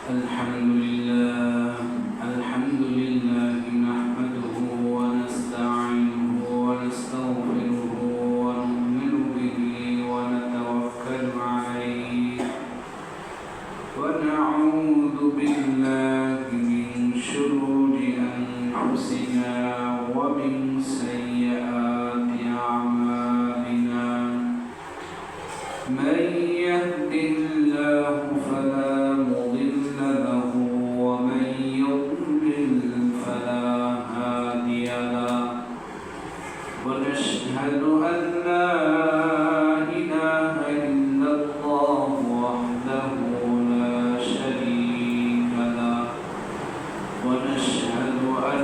الحمد لله نحمده ونستعينه ونستغفره ونؤمن به ونتوكل عليه ونعوذ بالله من شرور أنفسنا ومن سيئات أعمالنا من يهده الله فلا مضل له ومن يضلل فلا هادي له ونشهد أن لا إله إلا الله وحده لا شريك له ونشهد أن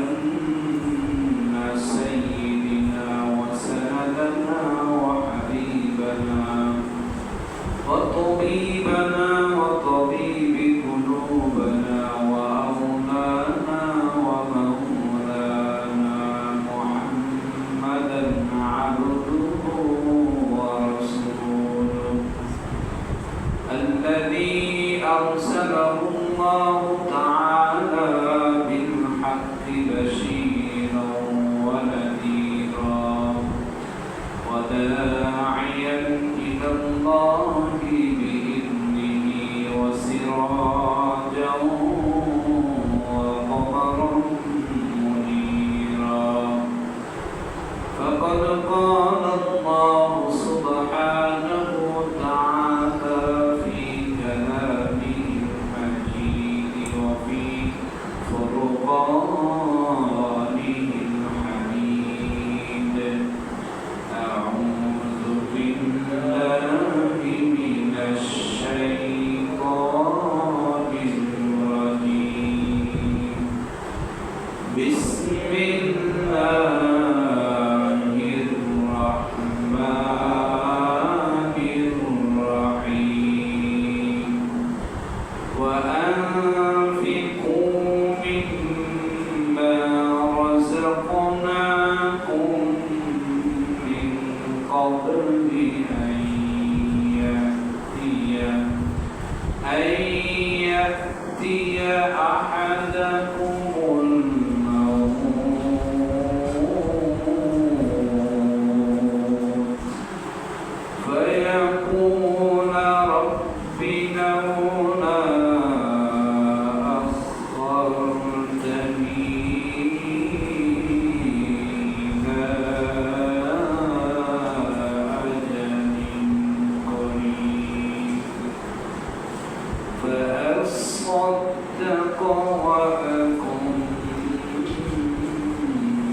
سيدنا وسندنا وحبيبنا وطبيبنا وطبيب قلوبنا وأولانا ومولانا محمدا عبده ورسوله الذي أرسله الله تعالى بالحق بشيرا ونذيرا وداعيا إلى الله بإذنه وسراجا وقمرا منيرا فقد قال الله سبحانه وتعالى في كلامه المجيد وفي فرقانه الحميد أعوذ بالله من الشيطان الرجيم بسم الله الرحمن الرحيم وأنفقوا مما رزقناكم من قبل أن يأتي أحدكم الموت فيقول رب لولا أخرتني إلى أجل قريب فأصدق وأكن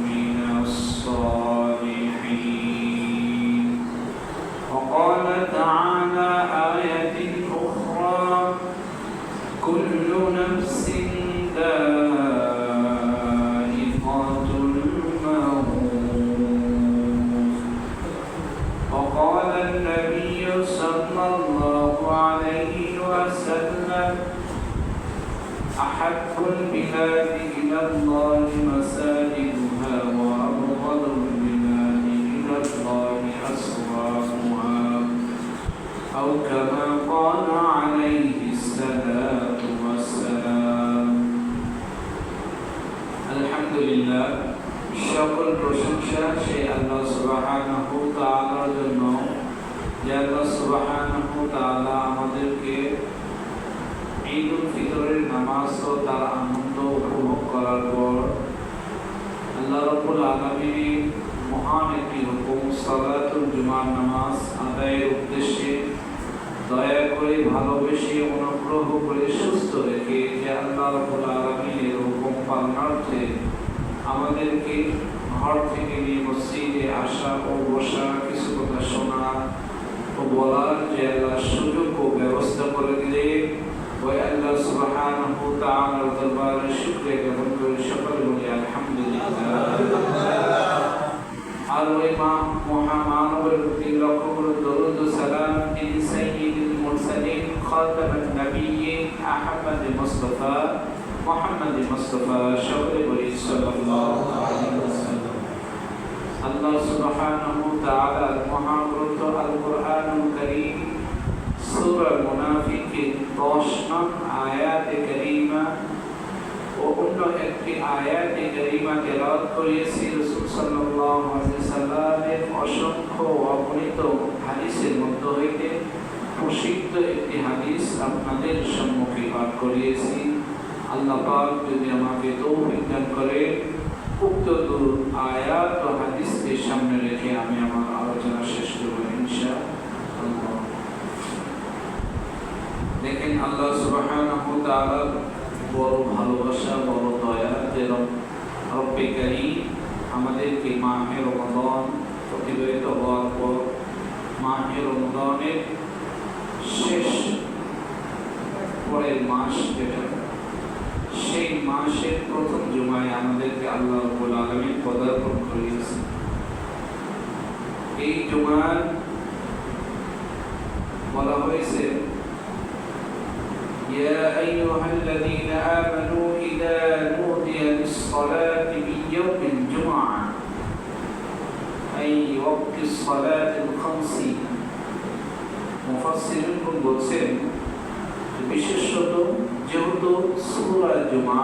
من الصالحين وقال تعالى آية أخرى كل نفس ذائقة الموت وقال النبي صلى الله عليه وسلم أحب البلاد إلى الله مساجدها وأبغض البلاد إلى الله أسواقها أو كما قال عليه الصلاة والسلام الحمد لله সকল প্রশংসা সেই আল্লাহ সুবহানাহু ওয়া তাআলার জন্য যে আল্লাহ সুবহানাহু ওয়া তাআলা আমাদেরকে ঈদুল ফিতরের নামাজ ও তার আনন্দ উপভোগ করার পর আল্লাহ রাব্বুল আলামিনের মহান একটি হুকুম সালাতুল জুমার নামাজ আদায়ের উদ্দেশ্যে দয়া করে ভালোবেসে অনুগ্রহ করে সুস্থ রেখে যে আল্লাহ রাব্বুল আলামিনের হুকুম পালনার্থে আমাদেরকে ঘর থেকে নিয়ে মসজিদে আসা ও বসা কিছু কথা শোনা ও বলার যে আল্লাহ সুযোগ ও ব্যবস্থা করে দিলে ওই আল্লাহ সুবহানাহু ওয়া তাআলার দরবারে শুকরিয়া জ্ঞাপন করে সকলে বলি আলহামদুলিল্লাহ আর ওই মহামানবের প্রতি লক্ষ্য করে দরুদ ও সালাম তিনি সাইয়্যিদুল মুরসালিন খাতামুন নবিয়্যিন আহমদ মুস্তাফা মুহাম্মদ মুস্তাফা সকলে বলি সাল্লাল্লাহু আলাইহি ওয়াসাল্লাম আল্লাহ সুবহানাহু ওয়া তাআলার মহাগ্রন্থ আল কোরআনুল কারীম সূরা মুনাফিকের 10 নং আয়াতে কারীমা ও অন্য একটি আয়াতে কারীমা তেলাওয়াত করেছি। রাসূল সাল্লাল্লাহু আলাইহি সাল্লামের অসংখ্য অগণিত হাদিসের মধ্য হইতে প্রসিদ্ধ একটি হাদিস আপনাদের সম্মুখে পাঠ করিয়েছি। আল্লাহ পাক যদি আমাকে তৌফিক দান করে উক্ত আয়াত ও হাদিসকে সামনে রেখে আমি আমার আলোচনা শেষ করব ইনশাআল্লাহ। দেখেন আল্লাহ সুবহানাহু ওয়া তাআলা বড় ভালোবাসা, বড় দয়া যে রব্বে কারীম আমাদেরকে মাহে রমাদান অতিবাহিত হওয়ার পর মাহে রমাদানের শেষ পরের মাস যেটা, সেই মাসের প্রথম জুমায় আমাদেরকে আল্লাহ রাব্বুল আলামিন পদার্পণ করিয়েছেন। এই জুমার বলা হয়েছে يا أيها الذين آمنوا إذا نودي للصلاة من يوم الجمعة أي وقت الصلاة الخمس মুফাসসিরিন বলছেন বিশেষত যেহেতু সূরা জুমা,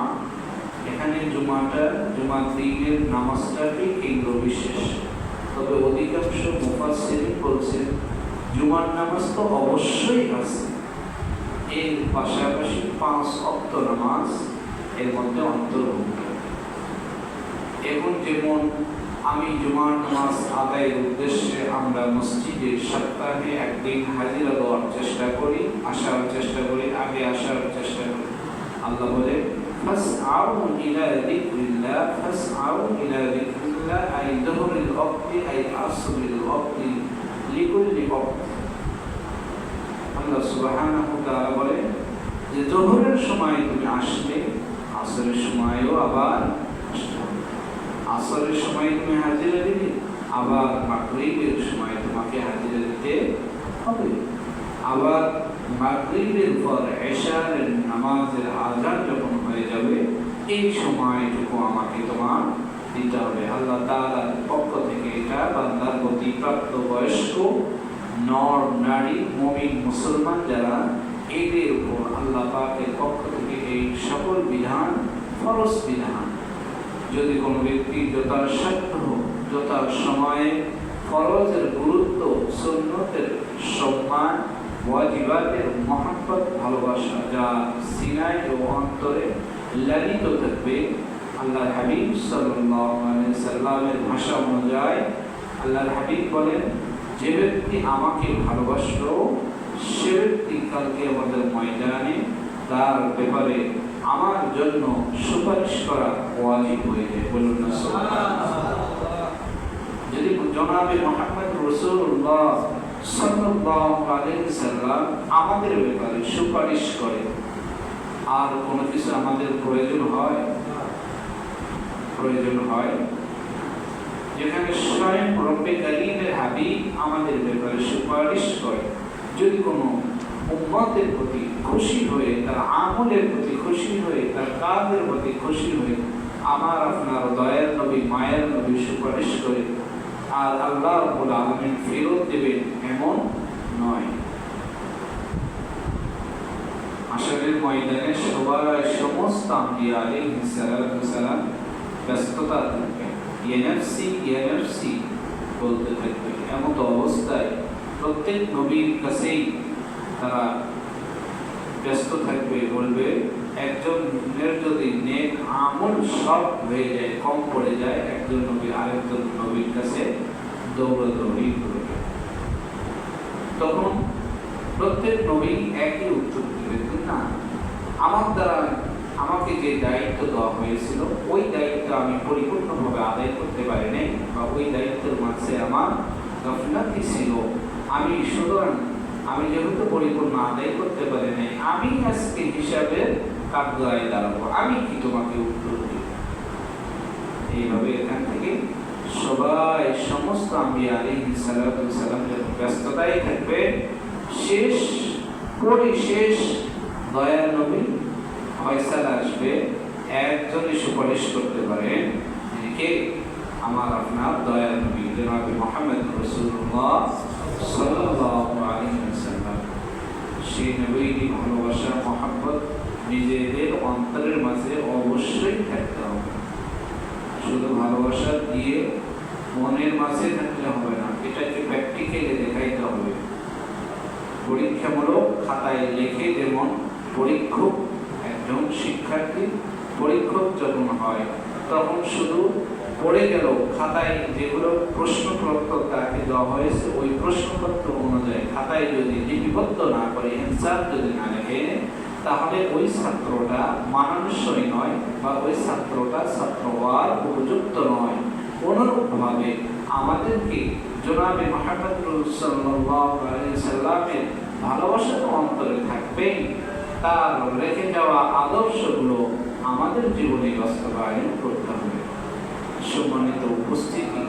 এখানে জুমার দিনের নামাজটাকে কেন্দ্র বিশেষ, তবে অধিকাংশ মুফাসসিরিন বলছেন জুমার নামাজ তো অবশ্যই আছে, এর পাশাপাশি 5 ওয়াক্ত নামাজ এর মধ্যে অন্তর্ভুক্ত। এখন যেমন আমি জুমার নামাজ আদায়ের উদ্দেশ্যে আমরা মসজিদে সপ্তাহে একদিন হাজিরা দেওয়ার চেষ্টা করি, আসার চেষ্টা করি, আগে আসার চেষ্টা করি। আল্লাহ বলে ফাসআউ ইলা যিকরিল্লাহ, ফাসআউ ইলা যিকরিল্লাহ আই যুহরিল ওয়াক্তি আই আসরিল ওয়াক্তি লিকুল্লি ওয়াক্ত। আল্লাহ সুবহানাহু ওয়া তাআলা বলে যে যোহরের সময় তুমি আসলে আসরের সময়ও আবার আসরের সময় তুমি হাজিরা দিবে, আবার মাগরিবের সময় তোমাকে হাজিরা দিতে হবে, আবার মাগরিবের পর ইশারের নামাজের আযান যখন হয়ে যাবে এই সময়টুকু আমাকে তোমার দিতে হবে। আল্লাহ তাআলার পক্ষ থেকে এটা বান্দার প্রতি প্রাপ্তবয়স্ক নর নারী মুমিন মুসলমান যারা, এদের উপর আল্লাহ পাকের পক্ষ থেকে এই সকল বিধান ফরজ বিধান। যদি কোনো ব্যক্তি যথাসাধ্য যথা সময়ে ফরজের গুরুত্ব, সুন্নতের সম্মান, ওয়াজিবাতের মহব্বত ভালোবাসা যা সিনায় ও অন্তরে লালিত থাকবে, আল্লাহর হাবিব সাল্লাল্লাহু আলাইহি সাল্লামের ভাষা অনুযায়ী আল্লাহর হাবিব বলেন যে ব্যক্তি আমাকে ভালোবাসলো সে ব্যক্তি কালকে আমাদের ময়দানে তার ব্যাপারে আমার জন্য সুপারিশ করা ওয়াজিব হয়ে যায়। বলুন না সুবহানাল্লাহ। যদি জনাবে মুহাম্মদ রাসূলুল্লাহ সাল্লাল্লাহু আলাইহি সাল্লাম আমাদের ব্যাপারে সুপারিশ করে, আর কোনো কিছু আমাদের প্রয়োজন হয় যেখানে স্বয়ং রব্বে কারীমের হাবিব আমাদের ব্যাপারে সুপারিশ করে, যদি কোনো উম্মতের প্রতি খুশি হয়ে, তার আমলের প্রতি খুশি হয়ে, তার কাজের প্রতি খুশি হয়ে আমার আপনার দয়ার নবী মায়ের নবী সুপারিশ করে আর আল্লাহ রাব্বুল আলামিন ফেরত দেবেন এমন নয়। হাশরের ময়দানে সমস্ত আম্বিয়া আলাইহিস সালাম ব্যস্ততা থাকবে, ইয়া নাফসি বলতে থাকবে। এমন অবস্থায় প্রত্যেক নবীর কাছেই তারা ব্যস্ত থাকবে, বলবে একজনের যদি নেক আমল সব হয়ে যায়, কম পড়ে যায়, একজন নবী আরেকজন নবীর কাছে দৌড়াদৌড়ি করবে। তখন প্রত্যেক নবী একই উত্তর দেবে, না আমার দ্বারা আমাকে যে দায়িত্ব দেওয়া হয়েছিল ওই দায়িত্ব আমি পরিপূর্ণভাবে আদায় করতে পারি নাই, বা ওই দায়িত্বের মাঝে আমার গাফলাতি ছিল, আমি যেহেতু পরিপূর্ণ আদায় করতে পারি নাই, আমি আজকে হিসাবে কাঠগড়ায় দাঁড়াবো, আমি কি তোমাকে উত্তর দিব? এইভাবে এখান থেকে সবাই সমস্ত আম্বিয়া আলাইহিস সালাম ব্যস্ততায় থাকবে। শেষ দয়ার নবী ফয়সালা আসবে, একজনই সুপারিশ করতে পারেন, কে? আমার আপনার দয়ার নবী জনাবে মুহাম্মদ রাসূলুল্লাহ সাল্লাল্লাহু আলাইহি ওয়াসাল্লাম। সেই নবীর ভালোবাসা মহব্বত নিজেদের অন্তরের মাঝে অবশ্যই থাকতে হবে। শুধু ভালোবাসা দিয়ে মনের মাঝে থাকলে হবে না, এটাকে প্র্যাকটিক্যালি দেখাইতে হবে। পরীক্ষামূলক খাতায় লিখে, যেমন পরীক্ষক একজন শিক্ষার্থী পরীক্ষক যখন হয় তখন শুধু পড়ে গেল, খাতায় যেগুলো প্রশ্নপত্র তাকে দেওয়া হয়েছে ওই প্রশ্নপত্র অনুযায়ী খাতায় যদি লিপিবদ্ধ না করে, অ্যান্সার যদি না লেখে, তাহলে ওই ছাত্রটা মানানসই নয় বা ওই ছাত্রটা ছাত্র হওয়ার উপযুক্ত নয়। অনুরূপভাবে আমাদেরকে জনাবে মুহাম্মদ সাল্লাল্লাহু আলাইহি সাল্লামের ভালোবাসা তো অন্তরে থাকবেই, তার রেখে যাওয়া আদর্শগুলো আমাদের জীবনে বাস্তবায়ন করতে হবে। সম্মানিত উপস্থিতি,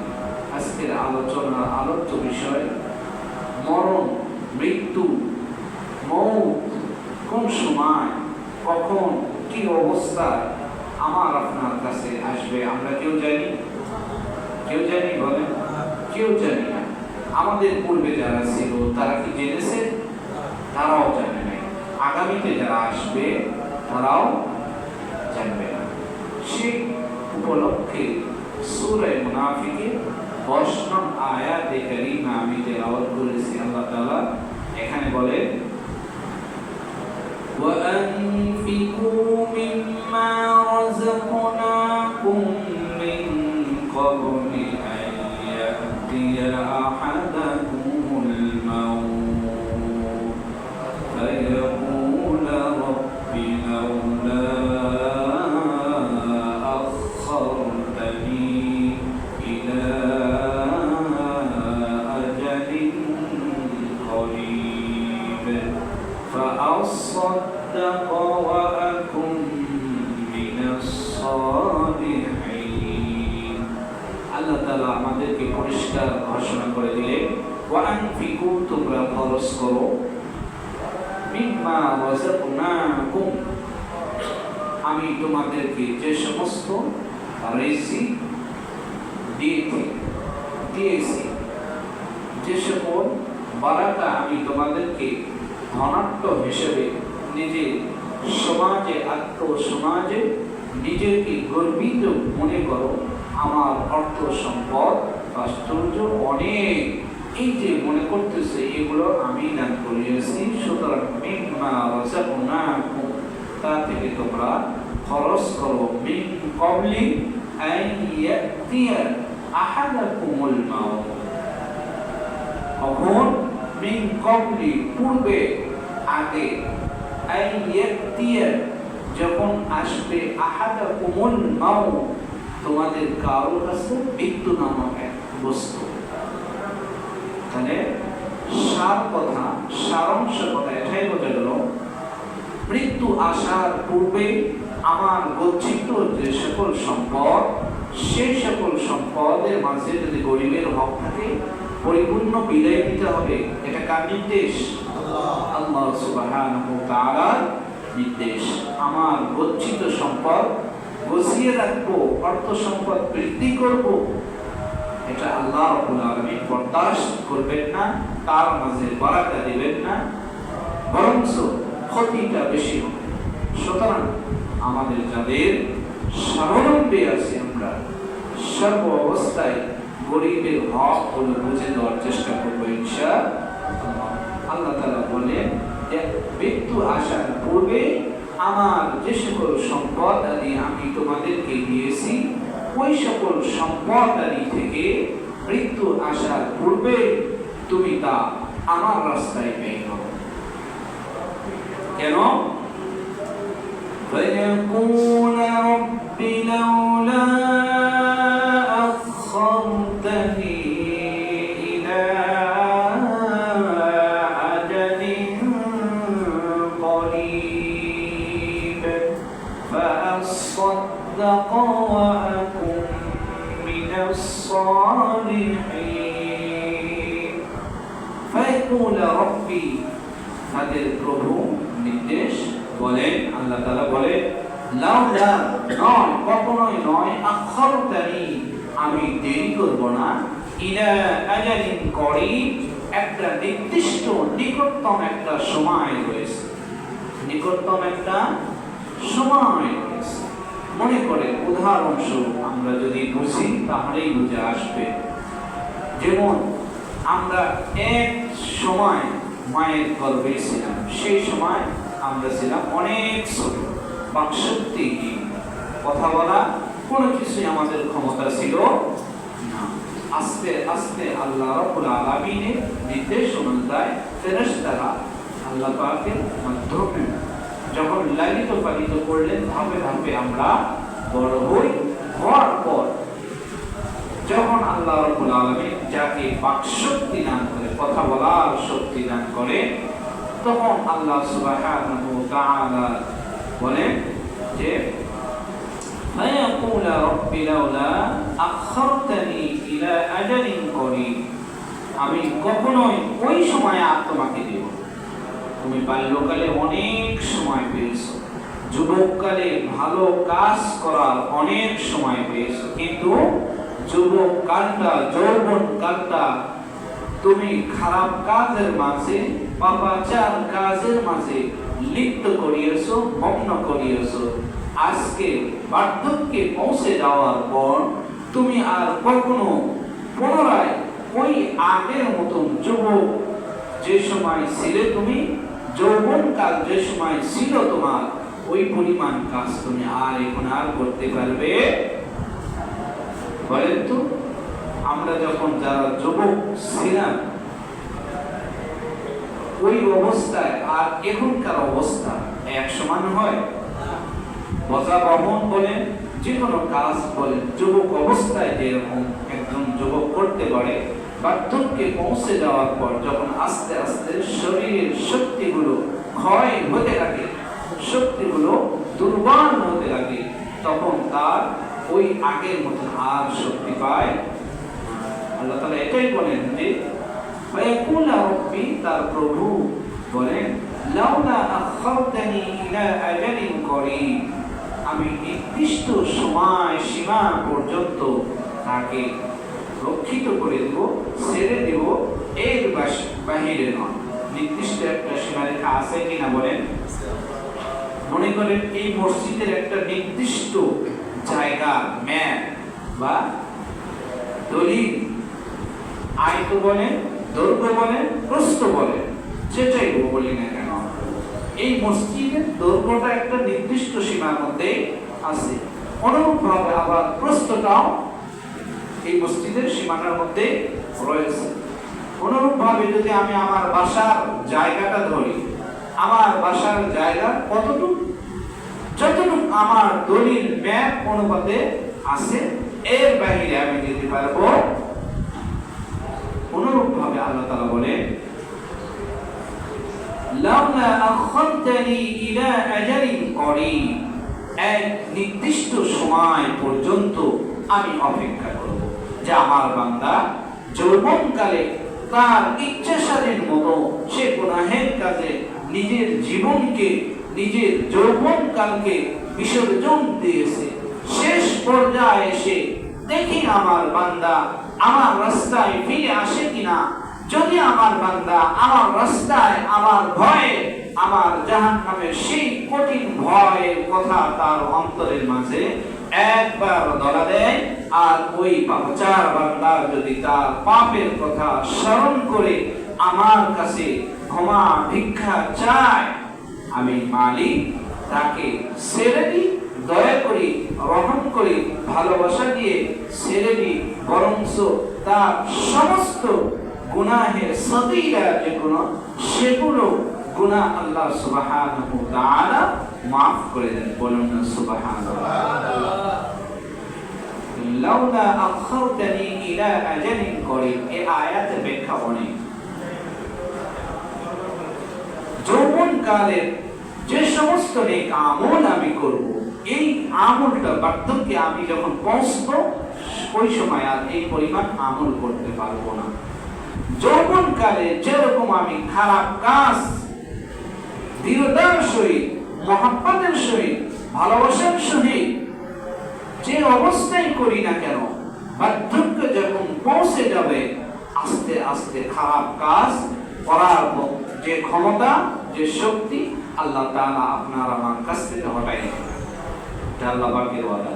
আজকের আলোচনার আলোচ্য বিষয় মরণ, মৃত্যু, মৌত কোন সময়, কখন, কি অবস্থায় আমার আপনার কাছে আসবে আমরা কেউ জানি? কেউ জানি? বলেন, কেউ জানি না। আমাদের পূর্বে যারা ছিল তারা কি জেনেছে? তারাও জানে না। আগামীতে যারা আসবে তারাও জানবে না। সেই উপলক্ষে সূরা মুনাফিকের 10 নং আয়াতে কারিমা আমি তেলাওয়াত করেছি। আল্লাহ তাআলা এখানে বলে, وَأَنفِقُوا مِمَّا رَزَقْنَاكُم مِّن قَبْلِ أَن يَأْتِيَ أَحَدَكُمُ الْمَوْتُ فَيَقُولَ رَبِّ لَوْلَا أَخَّرْتَنِي إِلَىٰ أَجَلٍ قَرِيبٍ فَأَصَّدَّقَ وَأَكُن مِّنَ الصَّالِحِينَ। আল্লাহ তাআলা আমাদেরকে পরিষ্কার ঘোষণা করে দিলেন, ওয়ানফিকু, তোমরা খরচ করো, মিম্মা রাযাকনাকুম, আমি তোমাদেরকে যে সমস্ত রিজিক দিয়েছি, যে সকল বারাকা আমি তোমাদেরকে ধনাঢ্য হিসেবে নিজে সমাজে, আত্মসমাজে নিজেকে গর্বিত মনে করো, আমার অর্থ সম্পদ আশ্চর্য অনেক, এই যে মনে করতেছে এগুলো আমি দান করিয়েছি, সুতরাং মিম্মা রাযাকনাকুম, তা থেকে তোমরা খরচ করো, মিন ক্বাবলি আন ইয়াতিয়া আহাদাকুমুল মাউত, কখন? মিন ক্বাবলি, পূর্বে, আগে, আন ইয়াতিয়া, যখন আসবে, আহাদাকুমুল মাউত, তোমাদের কারো কাছে মৃত্যু নামক এক বস্তু। তাহলে সারাংশ কথা এটাই বোঝা গেল, মৃত্যু আসার পূর্বে আমার গচ্ছিত যে সকল সম্পদ, সেই সকল সম্পদের মাঝে যদি গরিবের হক থাকে পরিপূর্ণ বিদায় দিতে হবে। এটা কার নির্দেশ? আল্লাহ সুবহানাহু ওয়া তাআলার নির্দেশ। আমার গচ্ছিত সম্পদ গছিয়ে রাখবো, অর্থ সম্পদ বৃদ্ধি করব, এটা আল্লাহ রাব্বুল আলামিন বরদাস্ত করবেন না, তার মাঝে বারাকা দিবেন না, বরঞ্চ ক্ষতিটা বেশি হবে। সুতরাং আমাদের যাদের স্বাবলম্বী আছে, আমরা সর্ব অবস্থায় গরিবের হক হলো বুঝে দেওয়ার চেষ্টা করবো ইনশাআল্লাহ। আল্লাহ তাআলা বলেন যে মৃত্যু আসার পূর্বে আমার যে সকল সম্পদ আদি আমি তোমাদেরকে দিয়েছি, ওই সকল সম্পদ আদি থেকে মৃত্যু আসার পূর্বে তুমি তা আমার রাস্তায় ব্যয় করো। কেন? فَيَقُولَ رَبِّ لَوْلَا أَخَّرْتَنِي إِلَىٰ أَجَلٍ قَرِيبٍ فَأَصَّدَّقَ وَأَكُن مِّنَ الصَّالِحِينَ فَيَقُولَ رَبِّي, তাদের প্রভু নির্দেশ বলেন, আল্লাহ তাআলা বলেন, লাউলা, নয়, কখনোই নয়, আখারতানি, আমি দেরি করব না, ইলা আজালিন করিব, একটা নির্দিষ্ট নিকটতম একটা সময় রয়েছে, নিকটতম একটা সময় রয়েছে। মনে করে উদাহরণস্বরূপ আমরা যদি বুঝি তাহলেই বুঝে আসবে। যেমন আমরা এক সময় মায়ের গর্ভে ছিলাম, সেই সময় আমরা ছিলাম অনেক ছোট, বাকশক্তিহীন, কথা বলা কোনো কিছুই আমাদের ক্ষমতা ছিল না। আস্তে আস্তে আল্লাহ রাব্বুল আলামিনের নির্দেশ অনুযায়ী ফেরেশতারা আল্লাহ পাকের মাধ্যমে যখন লালিত পালিত করলেন, ধাপে ধাপে আমরা বড় হই। হওয়ার পর যখন আল্লাহ রাব্বুল আলামিন যাকে বাকশক্তি দান করে, কথা বলার শক্তি দান করে, তখন আল্লাহ সুবহানাহু ওয়া তাআলা বলেন যে فَيَقُولَ رَبِّ لَوْلَا أَخَّرْتَنِي إِلَى أَجَلٍ قَرِيبٍ, আমি কখনোই ওই সময় আর তোমাকে দেব। তুমি বাল্যকালে অনেক সময় পেয়েছো, যুবককালে ভালো কাজ করার অনেক সময় পেয়েছো, কিন্তু যুবক কালটা, যৌবন কালটা তুমি খারাপ কাজের মাঝে, পাপাচার কাজের মাঝে লিপ্ত করিয়েছো, মগ্ন করিয়েছো। আজকে বার্ধক্যে পৌঁছে যাওয়ার পর তুমি আর কখনো পুনরায় ওই আগের মতন যুবক যে সময় ছিলে তুমি, যৌবনকাল যে সময় ছিল তোমার, ওই পরিমাণ কাজ তুমি আর এখন আর করতে পারবে? বলেন তো, আমরা যখন যারা যুবক ছিলাম ওই অবস্থায় আর এখনকার অবস্থা এক সমান হয়? বোঝা বহন বলেন, যে কোনো কাজ বলেন, যুবক অবস্থায় যেরকম একজন যুবক করতে পারে, বার্ধক্যে পৌঁছে যাওয়ার পর যখন আস্তে আস্তে শরীরের শক্তিগুলো ক্ষয় হতে লাগে, শক্তিগুলো দুর্বল হতে লাগে, তখন তার ওই আগের মতন আর শক্তি পায়। আল্লাহ তাআলা এটাই বলেন যে ফায়াকুল রাব্বি, তার প্রভু বলেন লাউলা আখারতানি ইলা আজালিন করিব, আমি নির্দিষ্ট সময় সীমা পর্যন্ত তাকে রক্ষিত করে দেব, ছেড়ে দেব, এর বাহিরে নয়। নির্দিষ্ট একটা সীমারেখা আছে কিনা বলেন? মনে করেন এই মসজিদের একটা নির্দিষ্ট জায়গা, ম্যাপ বা দলিল, আয়ত বলেন, দৈর্ঘ্য বলেন, প্রস্থ বলেন, যেটাই বলি না কেন, এই মসজিদের দৈর্ঘ্যটা একটা নির্দিষ্ট সীমার মধ্যে আছে। অনুরূপভাবে আবার প্রস্থটাও এই মসজিদের সীমানার মধ্যে রয়েছে। অনুরূপভাবে যদি আমি আমার বাসার জায়গাটা ধরি, আমার বাসার জায়গা কতটুকু, যতটুকু আমার দলিল ম্যাপ অনুপাতে আছে, এর বাইরে আমি যেতে পারবো। অনুরূপভাবে আল্লাহ তাআলা বলেন লাউলা আখারতানি ইলা আজালিন করিব, এক নির্দিষ্ট সময় পর্যন্ত আমি অপেক্ষা করব, যে আমার বান্দা যৌবনকালে তার ইচ্ছা স্বাধীন মতো সে গুনাহের কাজে নিজের জীবনকে, নিজের যৌবনকালকে বিসর্জন দিয়েছে। শেষ পর্যায়ে এসে দেখি আমার বান্দা আমার রাস্তায় ফিরে আসে কিনা। যদি আমার বান্দা আমার রাস্তায়, আমার ভয়ে, আমার জাহান্নামের সেই কঠিন ভয়ের কথা তার অন্তরের মাঝে একবার ধরা দেয়, আর ওই পাপাচার বান্দা যদি তার পাপের কথা স্মরণ করে আমার কাছে ক্ষমা ভিক্ষা চায়, আমি মালিক তাকে ছেড়ে দিই, দয়া করি, রহম করি, ভালোবাসা দিয়ে ছেড়ে দিই, বরঞ্চ তার সমস্ত গুনাহের সগীরা যেগুলো, সেগুলো গুনাহ আল্লাহ সুবহানাহু ওয়া তাআলা মাফ করে দেন। বলুন না সুবহানাল্লাহ। লাউলা আখারতানি ইলা আজালিন করিব, এই আয়াতের ব্যাখ্যা অনেক। যৌবনকালে যে সমস্ত নেক আমল আমি করব, এই আমলটা বার্ধক্যে আমি যখন পৌঁছবো, ওই সময় আর এই পরিমাণ আমল করতে পারবো না। যৌবনকালে যেরকম আমি খারাপ কাজ দৃঢ়তার সহিত, মহব্বতের সহিত, ভালোবাসার সহিত যে অবস্থায় করি না কেন, বার্ধক্য যখন পৌঁছে যাবে, আস্তে আস্তে খারাপ কাজ করার যে ক্ষমতা, যে শক্তি আল্লাহ তাআলা আপনার আমার কাছ থেকে হটাই নেবেন। এটা আল্লাহ পাকের ওয়াদা।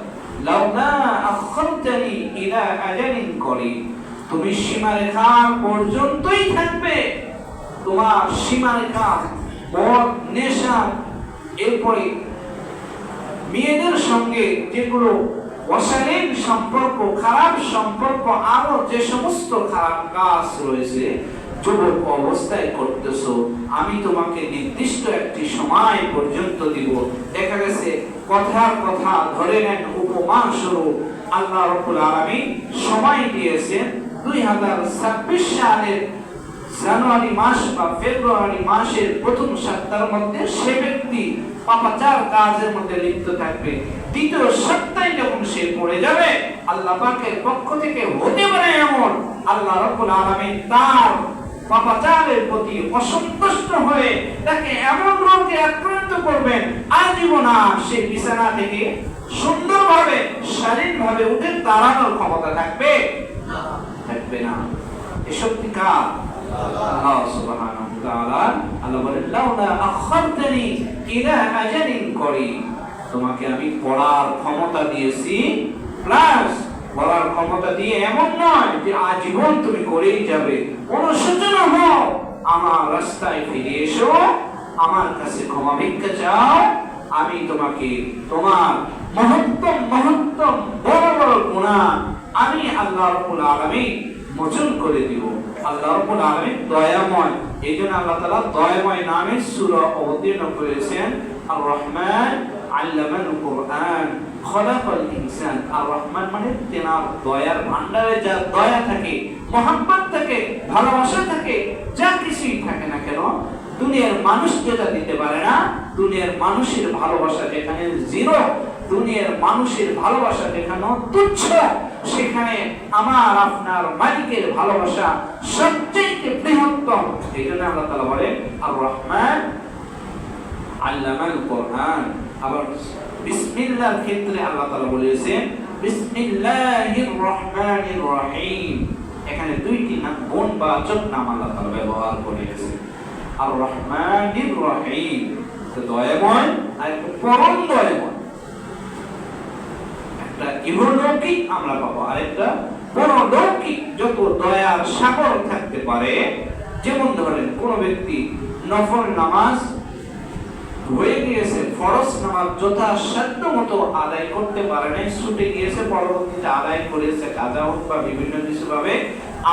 লাউলা আখরতানি ইলা আজালিন করিব, তুমি সীমারেখা পর্যন্তই থাকবে, তোমার সীমারেখা মদ, নেশা, এরপরে মেয়েদের সঙ্গে যেগুলো অশালীন সম্পর্ক, খারাপ সম্পর্ক, আরো যে সমস্ত খারাপ কাজ রয়েছে যুবক অবস্থায় করতেছো, আমি তোমাকে নির্দিষ্ট একটি সময় পর্যন্ত দিব। দেখা গেছে কথার কথা ধরে নেন উপমা স্বরূপ আল্লাহ রাব্বুল আলামিন সময় দিয়েছেন 2026 সালের জানুয়ারি মাস বা ফেব্রুয়ারি মাসের প্রথম সপ্তাহের মধ্যে সে ব্যক্তি পাপাচার কাজের মধ্যে লিপ্ত থাকবে। দ্বিতীয় সপ্তাহে যখন সে পড়ে যাবে, আল্লাহ পাকের পক্ষ থেকে হতে পারে এমন আল্লাহ রাব্বুল আলামিন তার পাপাচারের প্রতি অসন্তুষ্ট হয়ে তাকে এমন রোগে আক্রান্ত করবেন, আজীবন সে বিছানা থেকে সুন্দরভাবে শারীরিকভাবে উঠে দাঁড়ানোর ক্ষমতা থাকবে না। এই শক্তি কার? আল্লাহ সুবহানাহু ওয়া তাআলা। আল্লাহ বলেন লাউলা আখরতানি ইলা আজালিন করিব, তোমাকে আমি পড়ার ক্ষমতা দিয়েছি, প্লাস পড়ার ক্ষমতা দিয়ে এমন নয় যে আজীবন তুমি করেই যাবে। অনুশোচনা হও, আমার রাস্তায় ফিরে এসো, আমার কাছে ক্ষমা ভিক্ষা চাও, আমি তোমাকে তোমার মহত্তম বড় বড় গুনাহ আমি আল্লাহ রাব্বুল আলামিন মোচন করে দিব। আল্লাহ রাব্বুল আলামিন দয়াময়, এইজন্য আল্লাহ তাআলা দয়াময় নামে সূরা অবতীর্ণ করেছেন। আর রহমান আল্লামাল কুরআন খলাকাল ইনসান। আর রহমান মানে তেনার দয়ার ভান্ডারে যা দয়া থাকে, মহব্বত থাকে, ভালোবাসা থাকে, যা কিছুই থাকে না কেন, দুনিয়ার মানুষ যেটা দিতে পারে না, দুনিয়ার মানুষের ভালোবাসা যেখানে জিরো, দুনিয়ার মানুষের ভালোবাসা যেখানে তুচ্ছ, সেখানে আমার আপনার মালিকের ভালোবাসা সবচেয়ে বৃহত্তম। এই জন্য আল্লাহ তাআলা বলেন আর রহমান আল্লামাল কুরআন। আবার বিসমিল্লাহর ক্ষেত্রে আল্লাহ তাআলা বলেছেন বিসমিল্লাহির রহমানির রহিম। এখানে দুইটি গুণবাচক নাম আল্লাহ তাআলা ব্যবহার করেছেন, আর রহমানির রহিম, দয়াময় আর পরম দয়াময়। একটা ইহলৌকিক আমরা পাবো, আরেকটা পরলৌকিক। যত দয়ার সাগর থাকতে পারে, যেমন ধরেন কোন ব্যক্তি নফল নামাজ হয়ে গিয়েছে, ফরজ নামাজ যথাসাধ্য মতো আদায় করতে পারে নাই, ছুটে গিয়েছে, পরবর্তীতে আদায় করেছে, কাজা হোক বা বিভিন্ন কিছু ভাবে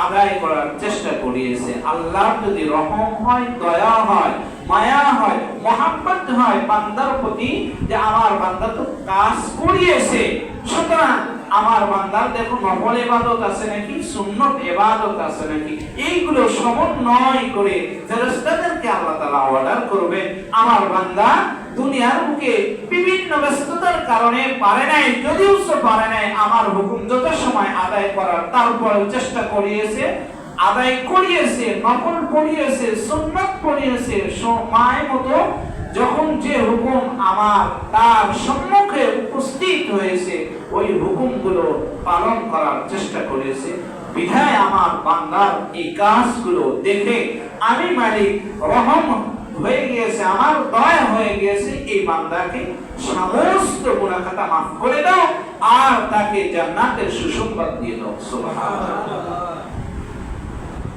আদায় করার চেষ্টা করিয়েছে। আল্লাহ যদি রহম হয়, দয়া হয়, মায়া হয়, মহব্বত হয় বান্দার প্রতি, যে আমার বান্দা তো কাজ করিয়েছে, সুতরাং আমার বান্দার দেখো নফল ইবাদত আছে নাকি, সুন্নত ইবাদত আছে নাকি, এইগুলো সমন্বয় করে ফেরেশতাদেরকে আল্লাহ তাআলা অর্ডার করবে, আমার বান্দা দুনিয়ার বুকে বিভিন্ন ব্যস্ততার কারণে পারে নাই, যদিও সে পারে নাই আমার হুকুম যত সময় আদায় করার, তারপরেও চেষ্টা করিয়েছে, আদায় করিয়েছে, নফল পড়িয়েছে, সুন্নাত পড়িয়েছে, সময় মতো যখন যে হুকুম আমার তার সম্মুখে উপস্থিত হয়েছে ওই হুকুমগুলো পালন করার চেষ্টা করেছে। বিধায় আমার বান্দার এই কাজগুলো দেখে আমি মালিক রহম হয়ে গিয়েছে, আমার দয়া হয়ে গিয়েছে, এই বান্দাকে সমস্ত গুনাহ খাতা মাফ করে দাও আর তাকে জান্নাতের সুসংবাদ দিয়ে দাও। সুবহানাল্লাহ।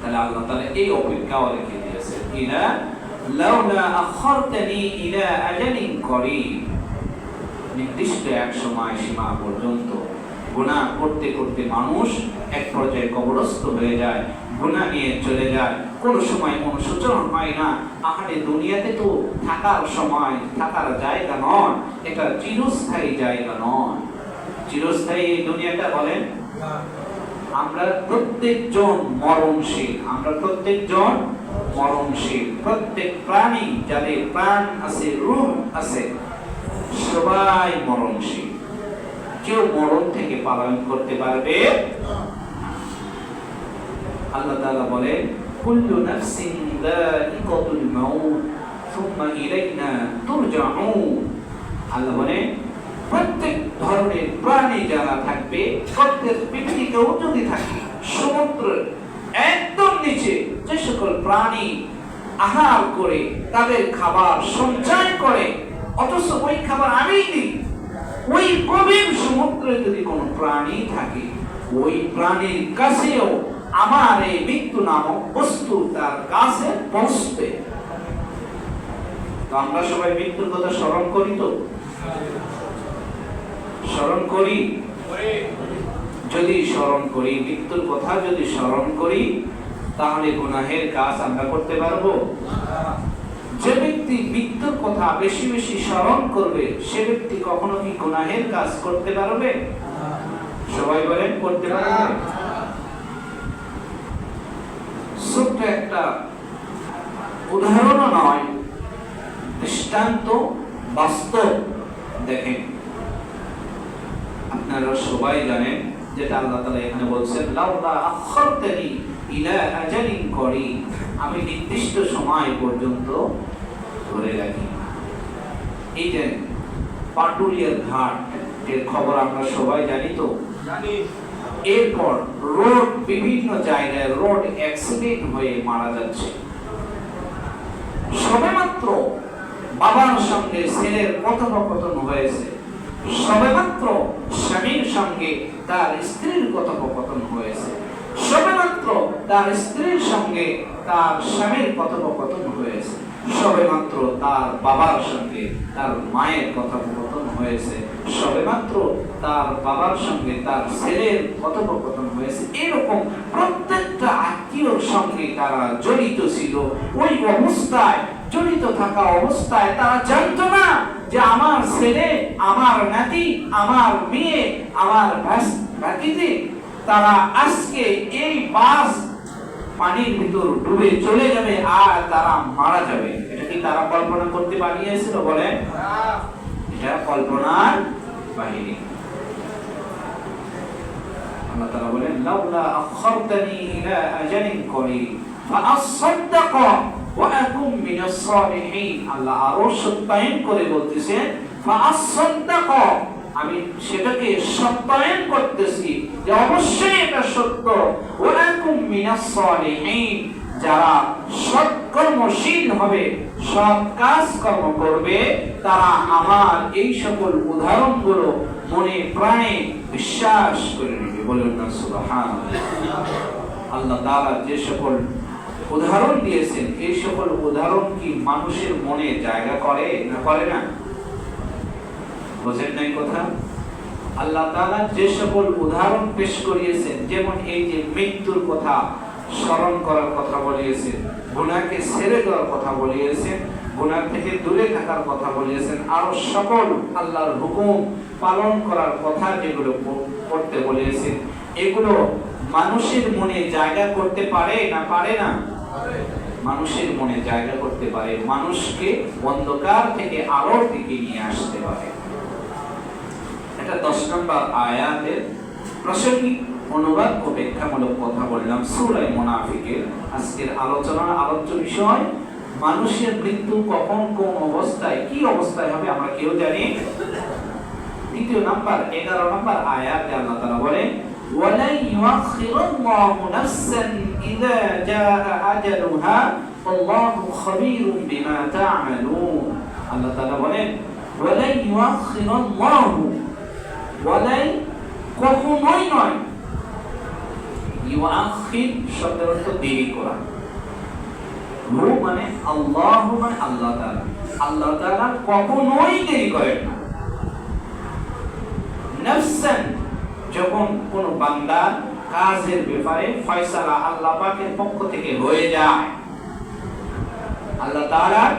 তাহলে আল্লাহ তাআলা এই অপেক্ষাও রেখে দিয়েছে, ইলা লাউলা আখরতানি ইলা আজালিন করিব, নির্দিষ্ট এক সময় সীমা পর্যন্ত। গুনাহ করতে করতে মানুষ এক পর্যায়ে কবরস্থ হয়ে যায়, গুনাহ নিয়ে চলে যায়, কোনো সময় অনুশোচনা হয় না। আহারে দুনিয়াতে তো থাকার সময়, থাকার জায়গা নয়, এটা চিরস্থায়ী জায়গা নয়। চিরস্থায়ী এই দুনিয়াটা বলেন, আমরা প্রত্যেকজন মরণশীল, আমরা প্রত্যেকজন মরণশীল। প্রত্যেক প্রাণী, যাদের প্রাণ আছে, রূহ আছে, সবাই মরণশীল। কেউ মরণ থেকে পালন করতে পারবে। আল্লাহ তাআলা বলেন কুল্লু নাফসিন যায়িকাতুল মাউত সুম্মা ইলাইনা তুরজাউন। আল্লাহ বলেন প্রত্যেক ধরনের প্রাণী যারা থাকবে, প্রত্যেক পৃথিবীতেও যদি থাকে, সমুদ্র এক নিচে যে সকল প্রাণী আহার করে তাদের খাবার সঞ্চয় করে, অথচ ওই খাবার আমি দিই, ওই গভীর সমুদ্রে যদি কোনো প্রাণী থাকে, ওই প্রাণীর কাছেও আমার এই মৃত্যু নামক বস্তু তার কাছে পৌঁছবে। তো আমরা সবাই মৃত্যুর কথা স্মরণ করি, তো স্মরণ করি। যদি স্মরণ করি, মৃত্যুর কথা যদি স্মরণ করি, তাহলে গুনাহের কাজ আমরা করতে পারবো? যে ব্যক্তি মৃত্যুর কথা বেশি বেশি স্মরণ করবে, সে ব্যক্তি কখনো কি গুনাহের কাজ করতে পারবে? সবাই বলেন, করতে পারবে? ছোট্ট একটা উদাহরণ নয়, দৃষ্টান্ত, বাস্তব দেখেন। আপনারা সবাই জানেন যেটা আল্লাহ তাআলা এখানে বলছেন, লাউলা আখারতানি ইলা আজালিন করিব, আমি নির্দিষ্ট সময় পর্যন্ত ধরে রাখি। এই যে পাটুলিয়ার ঘাট এর খবর আমরা সবাই জানি, তো জানি। এরপর রোড, বিভিন্ন জায়গায় রোড অ্যাক্সিডেন্ট হয়ে মারা যাচ্ছে। সবেমাত্র বাবার সঙ্গে ছেলের কথোপকথন হয়েছে, সবেমাত্র স্বামীর সঙ্গে তার স্ত্রীর কথোপকথন হয়েছে, সবেমাত্র তার স্ত্রীর সঙ্গে তার স্বামীর কথোপকথন হয়েছে, সবেমাত্র তার বাবার সঙ্গে তার মায়ের কথোপকথন হয়েছে, সবেমাত্র তার বাবার সঙ্গে তার ছেলের কথোপকথন হয়েছে। এরকম প্রত্যেকটা আত্মীয়র সঙ্গে তারা জড়িত ছিল। ওই অবস্থায়, জড়িত থাকা অবস্থায় তারা জানতো না যে আমার ছেলে, আমার নাতি, আমার মেয়ে, আমার ভাতিজি তারা আজকে এই বাস পানির ভিতর ডুবে চলে যাবে আর তারা মারা যাবে। এটা কি তারা কল্পনা করতে পারিয়েছিল? বলেন, এটা কল্পনার বাহিরে। আল্লাহ তাআলা বলেন, লাউলা আখারতানি ইলা আজালিন করিব ফাআসাদদাক ওয়া আকুম মিনাস সালিহিন। আল্লাহ আরো সত্যায়ন করে বলতেছেন, ফাআসাদদাক, আমি সেটাকে সত্যায়ন করতেছি যে অবশ্যই এটা সত্য। ওয়া আকুম মিনাস সালিহিন, যারা সৎকর্মশীল হবে, সৎ কাজ কর্ম করবে, তারা আমার এই সকল উদাহরণগুলো মনে প্রাণে বিশ্বাস করে নেবে। বলুন না সুবহানাল্লাহ। আল্লাহ তাআলা যে সকল উদাহরণ দিয়েছেন, এই সকল উদাহরণ কি মানুষের মনে জায়গা করে না করে না? বোঝেন নাই কথা? আল্লাহ তাআলা যে সকল উদাহরণ পেশ করিয়েছেন, যেমন এই যে মৃত্যুর কথা স্মরণ করার কথা বলিয়েছেন, গুনাহকে ছেড়ে দেওয়ার কথা বলিয়েছেন, গুনাহ থেকে দূরে থাকার কথা বলিয়েছেন, আরো সকল আল্লাহর হুকুম পালন করার কথা যেগুলো করতে বলিয়েছেন, এগুলো মানুষের মনে জায়গা করতে পারে না পারে না? মানুষের মনে জায়গা করতে পারে, মানুষকে অন্ধকার থেকে আলোর দিকে নিয়ে আসতে পারে। এটা 10 নম্বর আয়াতের প্রাসঙ্গিক অনুবাদ ও ব্যাখ্যামূলক কথা বললাম সূরা মুনাফিকের। আজকের আলোচনার আলোচ্য বিষয়, মানুষের মৃত্যু কখন, কোন অবস্থায়, কি অবস্থায় হবে আমরা কেউ জানি? দ্বিতীয় নাম্বার 11 নম্বর আয়াতে আল্লাহ তাআলা বলেন, ওয়ালা ইউআখিরুল্লাহু নাফসান ইযা জাআ আজালুহা আল্লাহু খাবীরুম বিমা তা'মালুন। আল্লাহ তাআলা বলেন, ওয়ালা ইউআখিরুল্লাহু, ওয়ালা কখনোই নয়, ইউআখির শব্দের অর্থ দেরি করা, হু মানে আল্লাহ, মানে আল্লাহ তাআলা, আল্লাহ তাআলা কখনোই দেরি করেন না। নাফসান, যখন কোন বান্দার কাজের ব্যাপারে ফয়সালা আল্লাহ পাকের পক্ষ থেকে হয়ে যায়, আল্লাহ তাআলার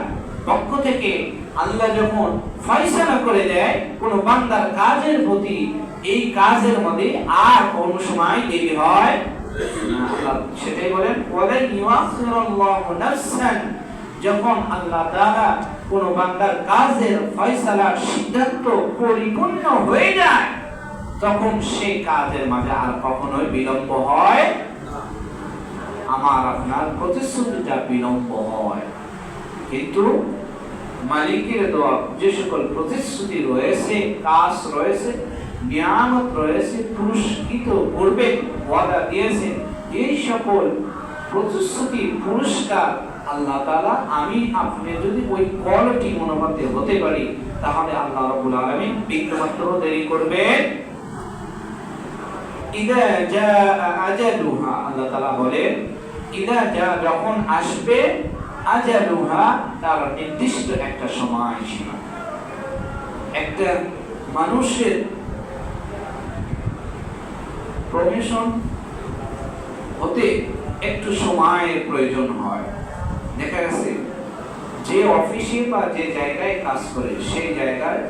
পক্ষ থেকে আল্লাহ যখন ফয়সালা করে দেয় কোন বান্দার কাজের প্রতি, এই কাজের মধ্যে আর কোন সময় দেরি হয় না। আল্লাহ সেটাই বলেন, ওয়ালা ইউআখিরুল্লাহু নাফসান, যখন আল্লাহ তাআলা কোন বান্দার কাজের ফয়সালার সিদ্ধান্ত পরিপূর্ণ হয়ে যায়, তখন সেই কাজের মাঝে আর কখনোই বিলম্ব হয় না। আমার আপনার প্রতিশ্রুতিটা বিলম্ব হয়, কিন্তু মালিকের দেওয়া যে সকল প্রতিশ্রুতি রয়েছে, কাজ রয়েছে, নিয়ামত রয়েছে, পুরস্কৃত করবে ওয়াদা দিয়েছেন, এই সকল প্রতিশ্রুতি পুরস্কার আল্লাহ তাআলা আমি আপনি যদি ওই কোয়ালিটি মনোভাবে হতে পারি তাহলে আল্লাহ রাব্বুল আলামিন বিন্দুমাত্র দেরি করবেন। ইদা জাআ আজালুহা, আল্লাহ তাআলা বলেন ইদা জাআ, যখন আসবে, আজালুহা, তার নির্দিষ্ট একটা সময় সীমা। একটা মানুষের প্রমোশন হতে একটু সময়ের প্রয়োজন হয়। দেখা গেছে যে অফিসে বা যে জায়গায় কাজ করে সেই জায়গায়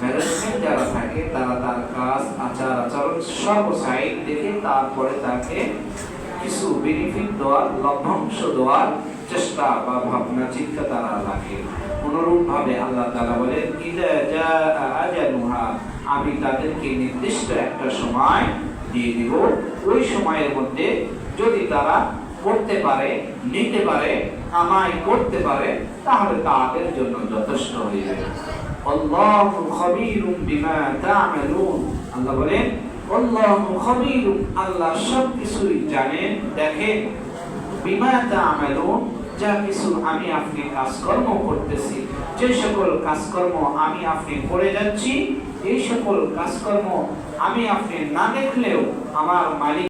ম্যানেজমেন্ট যারা থাকে তারা তার কাজ আচার আচরণ সব সাইড দেখে তারপরে তাকে কিছু বেনিফিট দেওয়ার, লভ্যাংশ দেওয়ার চেষ্টা বা ভাবনা চিন্তা তারা রাখে। অনুরূপ ভাবে আল্লাহ তাআলা বলেন ইদা জাআ আজালুহা, আমি তাদেরকে নির্দিষ্ট একটা সময় দিয়ে দিব, ওই সময়ের মধ্যে যদি তারা করতে পারে, নিতে পারে, কামাই করতে পারে তাহলে তাদের জন্য যথেষ্ট হয়ে যাবে। আল্লাহু খাবীরুম বিমা তা'মালুন, আল্লাহ বলেন আল্লাহু খাবীরুম, আল্লাহ সব কিছুই জানেন, দেখেন, বিমা তা'মালুন, যা কিছু আমি আপনি কাজকর্ম করতেছি, যে সকল কাজকর্ম আমি আপনি করে যাচ্ছি, এই সকল কাজকর্ম আমি আপনি না দেখলেও আমার মালিক